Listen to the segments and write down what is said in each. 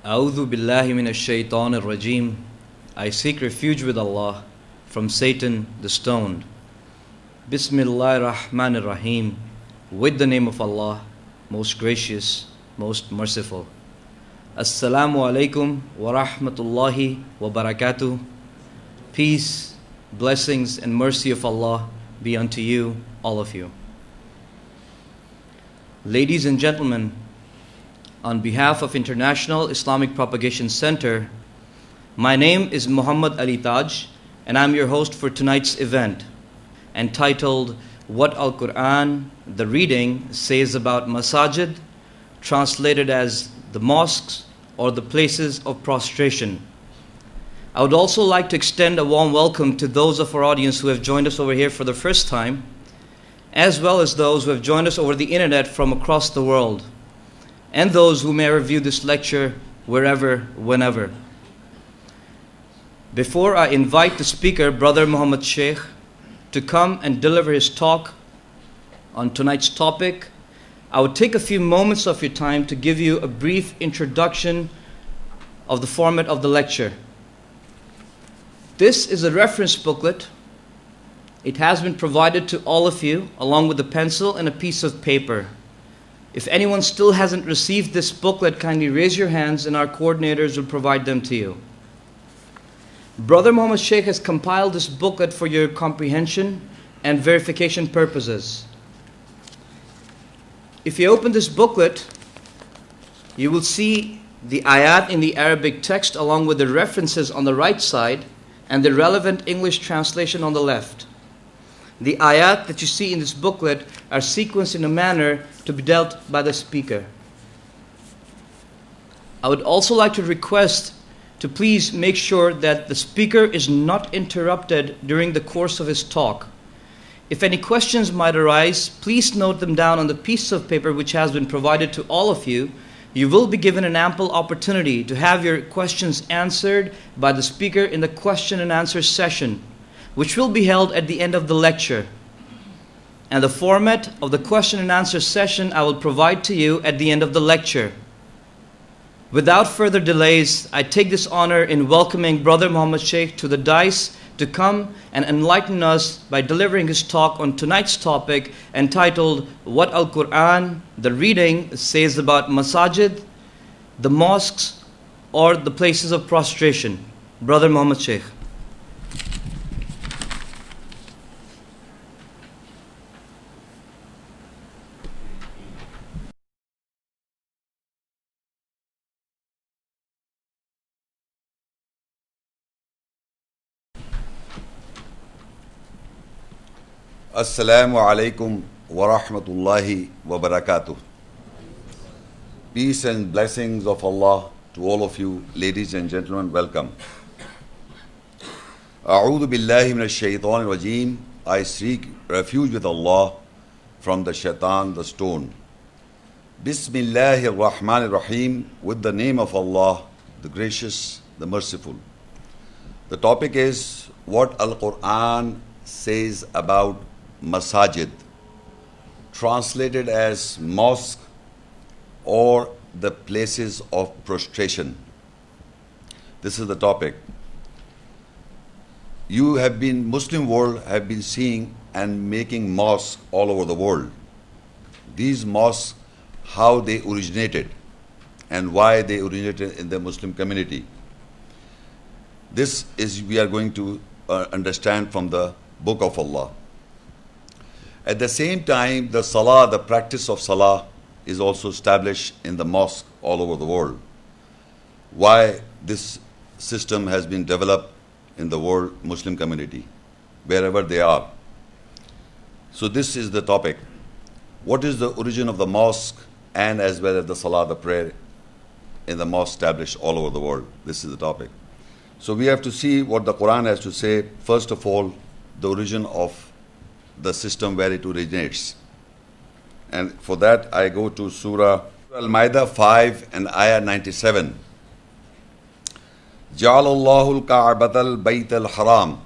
A'udhu billahi minash shaitanir rajim. I seek refuge with Allah from Satan the stoned. Bismillahir Rahmanir Rahim. With the name of Allah, most gracious, most merciful. Assalamu alaikum wa rahmatullahi wa barakatuh. Peace, blessings and mercy of Allah be unto you, all of you. Ladies and gentlemen, on behalf of International Islamic Propagation Center, my name is Muhammad Ali Taj, and I'm your host for tonight's event, entitled What Al-Quran, the reading, says about Masajid, translated as the mosques or the places of prostration. I would also like to extend a warm welcome to those of our audience who have joined us over here for the first time, as well as those who have joined us over the internet from across the world, and those who may review this lecture wherever, whenever. Before I invite the speaker, Brother Muhammad Shaikh, to come and deliver his talk on tonight's topic, I would take a few moments of your time to give you a brief introduction of the format of the lecture. This is a reference booklet. It has been provided to all of you along with a pencil and a piece of paper. If anyone still hasn't received this booklet, kindly raise your hands and our coordinators will provide them to you. Brother Muhammad Shaikh has compiled this booklet for your comprehension and verification purposes. If you open this booklet, you will see the ayat in the Arabic text along with the references on the right side and the relevant English translation on the left. The ayat that you see in this booklet are sequenced in a manner to be dealt by the speaker. I would also like to request to please make sure that the speaker is not interrupted during the course of his talk. If any questions might arise, please note them down on the piece of paper which has been provided to all of you. You will be given an ample opportunity to have your questions answered by the speaker in the question and answer session, which will be held at the end of the lecture. And the format of the question and answer session I will provide to you at the end of the lecture. Without further delays, I take this honor in welcoming Brother Muhammad Shaikh to the dais to come and enlighten us by delivering his talk on tonight's topic entitled What Al-Quran, the reading, says about Masajid, the mosques, or the places of prostration. Brother Muhammad Shaikh. Assalamu alaikum wa rahmatullahi wa barakatuh. Peace and blessings of Allah to all of you, ladies and gentlemen, welcome. A'udhu billahi minash shaitanir rajim. I seek refuge with Allah from the shaitan, the stone. Bismillahir Rahmanir Rahim. With the name of Allah, the gracious, the merciful. The topic is what Al-Quran says about Masajid, translated as mosque or the places of prostration. This is the topic. You have been, Muslim world have been seeing and making mosques all over the world. These mosques, how they originated and why they originated in the Muslim community. This is, we are going to understand from the Book of Allah. At the same time, the salah, the practice of salah, is also established in the mosque all over the world. Why this system has been developed in the world Muslim community, wherever they are. So this is the topic. What is the origin of the mosque and as well as the salah, the prayer in the mosque established all over the world? This is the topic. So we have to see what the Quran has to say. First of all, the origin of the system where it originates. And for that I go to Surah Al-Ma'idah 5 and Ayah 97. جعل الله الكعبة البيت الحرام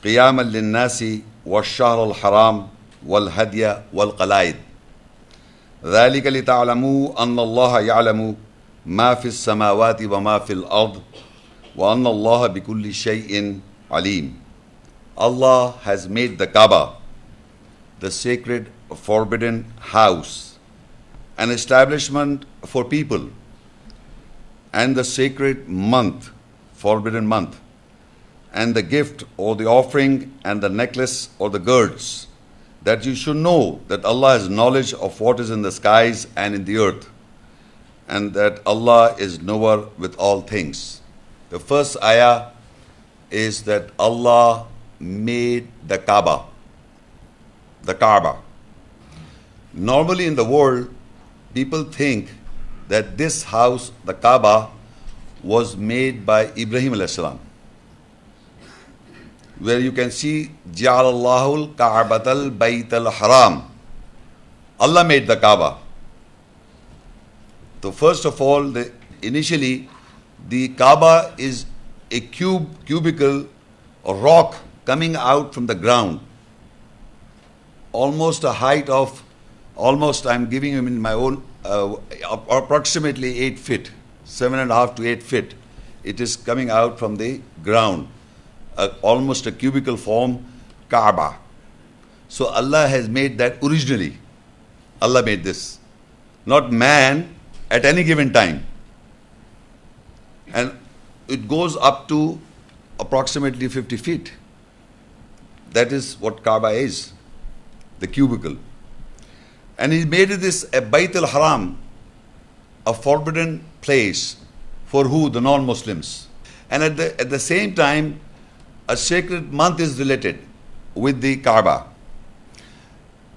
قياما للناس والشهر الحرام والهدي والقلائد ذلك لتعلموا أن الله يعلم ما في السماوات وما في الأرض وأن الله بكل شيء عليم. Allah has made the Kaaba, the sacred forbidden house, an establishment for people, and the sacred month, forbidden month, and the gift or the offering and the necklace or the girds, that you should know that Allah has knowledge of what is in the skies and in the earth, and that Allah is knower with all things. The first ayah is that Allah made the Kaaba. The Kaaba. Normally in the world, people think that this house, the Kaaba, was made by Ibrahim alayhi salam, where you can see Ja'alallahu al-Ka'batal Baytal Haram. Allah made the Kaaba. So first of all, initially, the Kaaba is a cubical rock coming out from the ground, almost a height of, I'm giving him in my own, approximately 8 feet, 7.5 to 8 feet. It is coming out from the ground, almost a cubical form, Kaaba. So Allah has made that originally. Allah made this, not man at any given time. And it goes up to approximately 50 feet. That is what Kaaba is, the cubicle. And he made this a Bayt al-Haram, a forbidden place for who? The non-Muslims. And at the same time, a sacred month is related with the Kaaba.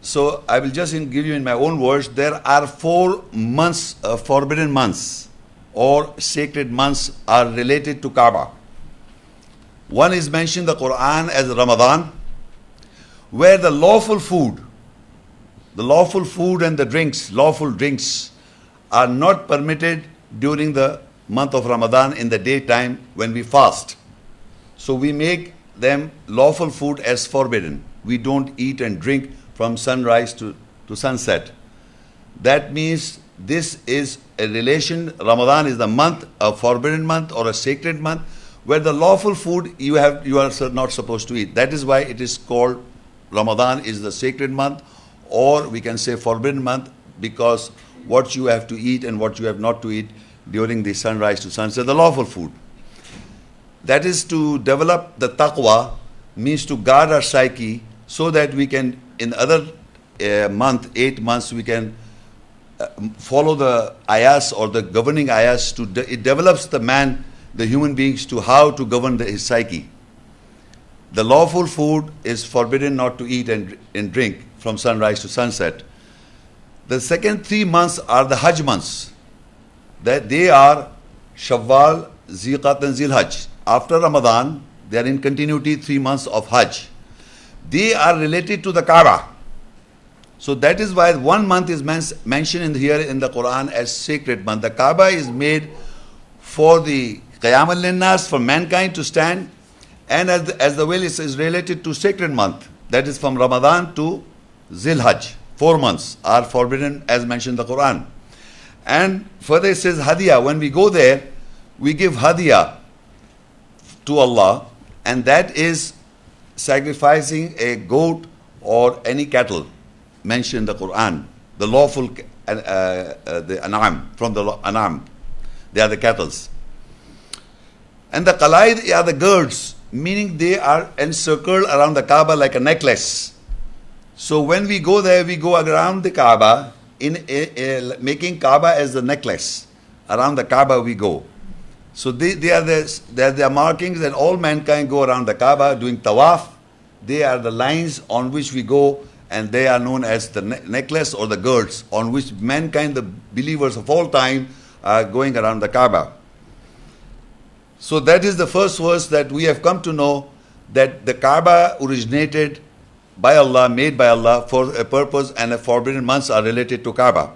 So I will just give you in my own words, there are 4 months, forbidden months or sacred months are related to Kaaba. One is mentioned in the Quran as Ramadan, where the lawful food and the drinks, lawful drinks, are not permitted during the month of Ramadan in the daytime when we fast. So we make them lawful food as forbidden. We don't eat and drink from sunrise to sunset. That means this is a relation. Ramadan is the month, a forbidden month or a sacred month, where the lawful food you are not supposed to eat. That is why it is called Ramadan is the sacred month, or we can say forbidden month, because what you have to eat and what you have not to eat during the sunrise to sunset, the lawful food. That is to develop the taqwa, means to guard our psyche, so that we can, in other month, 8 months, we can follow the ayahs or the governing ayahs. It develops the man, the human beings, to how to govern his psyche. The lawful food is forbidden not to eat and drink from sunrise to sunset. The second 3 months are the Hajj months. That they are Shawwal, Ziqat and Zilhajj. After Ramadan, they are in continuity 3 months of Hajj. They are related to the Kaaba. So that is why 1 month is mentioned here in the Quran as sacred month. The Kaaba is made for the Qiyam al-Linnas, for mankind to stand, and as the well is related to sacred month. That is from Ramadan to Zilhajj. 4 months are forbidden as mentioned in the Quran. And further it says Hadiyah. When we go there, we give Hadiyah to Allah, and that is sacrificing a goat or any cattle mentioned in the Quran. The lawful, the an'am, from the an'am. They are the cattles. And the qalaid are the girds, meaning they are encircled around the Kaaba like a necklace. So when we go there, we go around the Kaaba, making Kaaba as the necklace. Around the Kaaba we go. So they are the markings that all mankind go around the Kaaba doing tawaf. They are the lines on which we go, and they are known as the necklace or the girds on which mankind, the believers of all time, are going around the Kaaba. So that is the first verse that we have come to know, that the Kaaba originated by Allah, made by Allah for a purpose, and a forbidden months are related to Kaaba.